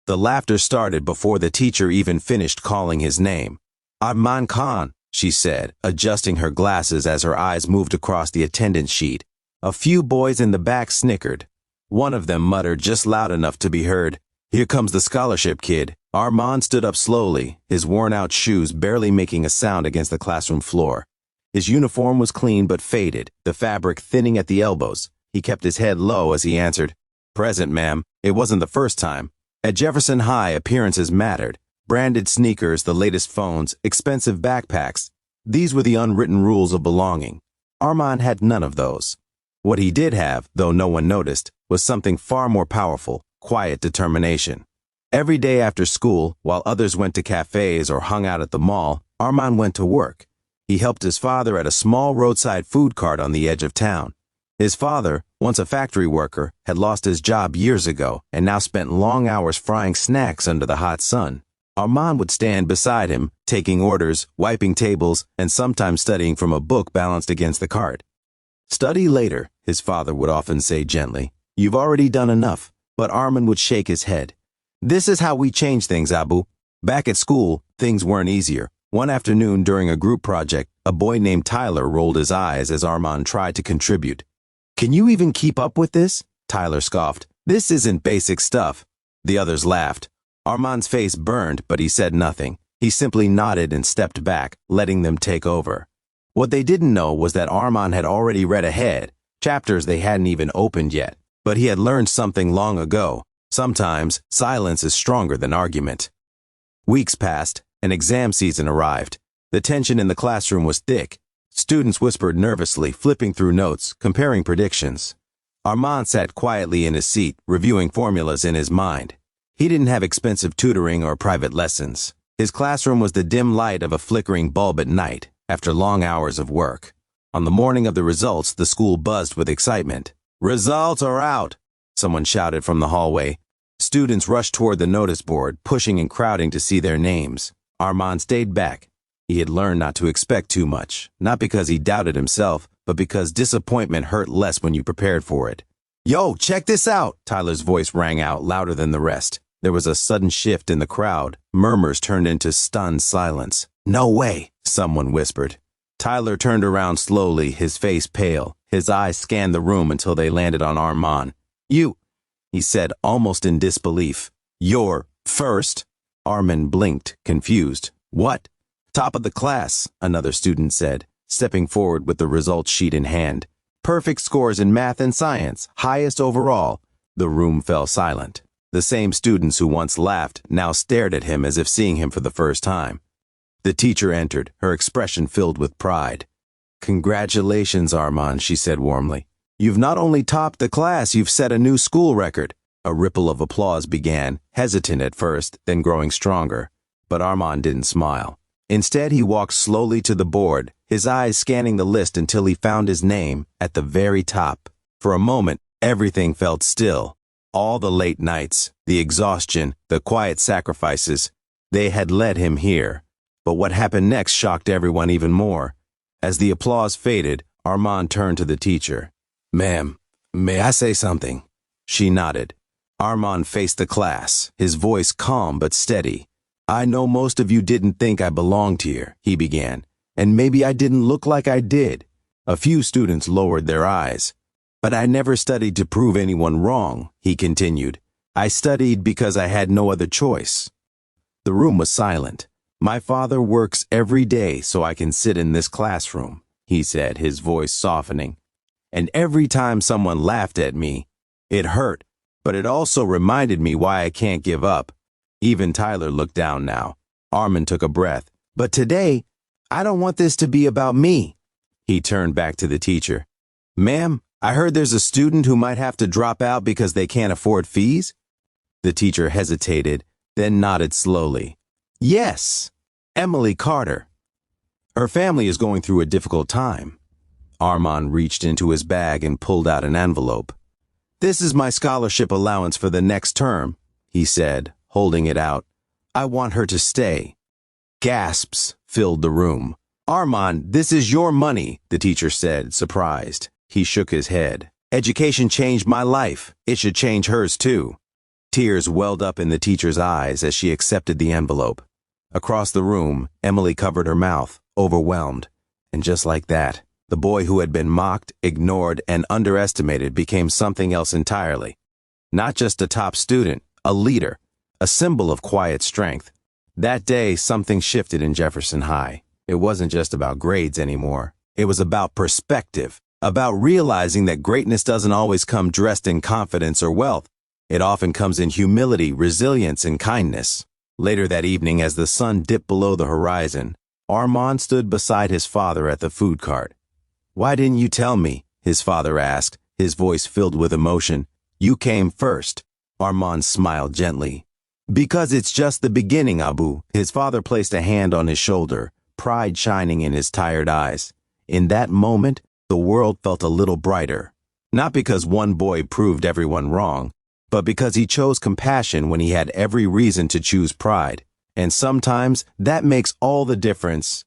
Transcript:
The laughter started before the teacher even finished calling his name. Arman Khan, she said, adjusting her glasses as her eyes moved across the attendance sheet. A few boys in the back snickered. One of them muttered just loud enough to be heard, "Here comes the scholarship kid." Arman stood up slowly, his worn-out shoes barely making a sound against the classroom floor. His uniform was clean but faded, the fabric thinning at the elbows. He kept his head low as he answered, "Present, ma'am." It wasn't the first time. At Jefferson High, appearances mattered. Branded sneakers, the latest phones, expensive backpacks. These were the unwritten rules of belonging. Arman had none of those. What he did have, though no one noticed, was something far more powerful: quiet determination. Every day after school, while others went to cafes or hung out at the mall, Arman went to work. He helped his father at a small roadside food cart on the edge of town. His father, once a factory worker, had lost his job years ago and now spent long hours frying snacks under the hot sun. Arman would stand beside him, taking orders, wiping tables, and sometimes studying from a book balanced against the cart. "Study later," his father would often say gently. "You've already done enough." But Arman would shake his head. "This is how we change things, Abu." Back at school, things weren't easier. One afternoon during a group project, a boy named Tyler rolled his eyes as Arman tried to contribute. "Can you even keep up with this?" Tyler scoffed. "This isn't basic stuff." The others laughed. Arman's face burned, but he said nothing. He simply nodded and stepped back, letting them take over. What they didn't know was that Arman had already read ahead, chapters they hadn't even opened yet. But he had learned something long ago. Sometimes, silence is stronger than argument. Weeks passed, and exam season arrived. The tension in the classroom was thick. Students whispered nervously, flipping through notes, comparing predictions. Arman sat quietly in his seat, reviewing formulas in his mind. He didn't have expensive tutoring or private lessons. His classroom was the dim light of a flickering bulb at night, after long hours of work. On the morning of the results, the school buzzed with excitement. "Results are out!" someone shouted from the hallway. Students rushed toward the notice board, pushing and crowding to see their names. Arman stayed back. He had learned not to expect too much, not because he doubted himself, but because disappointment hurt less when you prepared for it. "Yo, check this out!" Tyler's voice rang out louder than the rest. There was a sudden shift in the crowd. Murmurs turned into stunned silence. "No way," someone whispered. Tyler turned around slowly, his face pale. His eyes scanned the room until they landed on Arman. "You," he said, almost in disbelief. "You're first?" Arman blinked, confused. "What?" "Top of the class," another student said, stepping forward with the results sheet in hand. "Perfect scores in math and science, highest overall." The room fell silent. The same students who once laughed now stared at him as if seeing him for the first time. The teacher entered, her expression filled with pride. "Congratulations, Arman," she said warmly. "You've not only topped the class, you've set a new school record." A ripple of applause began, hesitant at first, then growing stronger. But Arman didn't smile. Instead, he walked slowly to the board, his eyes scanning the list until he found his name at the very top. For a moment, everything felt still. All the late nights, the exhaustion, the quiet sacrifices, they had led him here. But what happened next shocked everyone even more. As the applause faded, Arman turned to the teacher. "Ma'am, may I say something?" She nodded. Arman faced the class, his voice calm but steady. "I know most of you didn't think I belonged here," he began, "and maybe I didn't look like I did." A few students lowered their eyes. "But I never studied to prove anyone wrong," he continued. "I studied because I had no other choice." The room was silent. "My father works every day so I can sit in this classroom," he said, his voice softening. "And every time someone laughed at me, it hurt, but it also reminded me why I can't give up." Even Tyler looked down now. Arman took a breath. "But today, I don't want this to be about me." He turned back to the teacher. "Ma'am, I heard there's a student who might have to drop out because they can't afford fees." The teacher hesitated, then nodded slowly. "Yes, Emily Carter. Her family is going through a difficult time." Arman reached into his bag and pulled out an envelope. "This is my scholarship allowance for the next term," he said, holding it out. "I want her to stay." Gasps filled the room. "Arman, this is your money," the teacher said, surprised. He shook his head. "Education changed my life. It should change hers too." Tears welled up in the teacher's eyes as she accepted the envelope. Across the room, Emily covered her mouth, overwhelmed. And just like that, the boy who had been mocked, ignored, and underestimated became something else entirely. Not just a top student, a leader, a symbol of quiet strength. That day, something shifted in Jefferson High. It wasn't just about grades anymore. It was about perspective, about realizing that greatness doesn't always come dressed in confidence or wealth. It often comes in humility, resilience, and kindness. Later that evening, as the sun dipped below the horizon, Arman stood beside his father at the food cart. "Why didn't you tell me?" his father asked, his voice filled with emotion. "You came first." Arman smiled gently. "Because it's just the beginning, Abu." His father placed a hand on his shoulder, pride shining in his tired eyes. In that moment, the world felt a little brighter. Not because one boy proved everyone wrong, but because he chose compassion when he had every reason to choose pride. And sometimes that makes all the difference.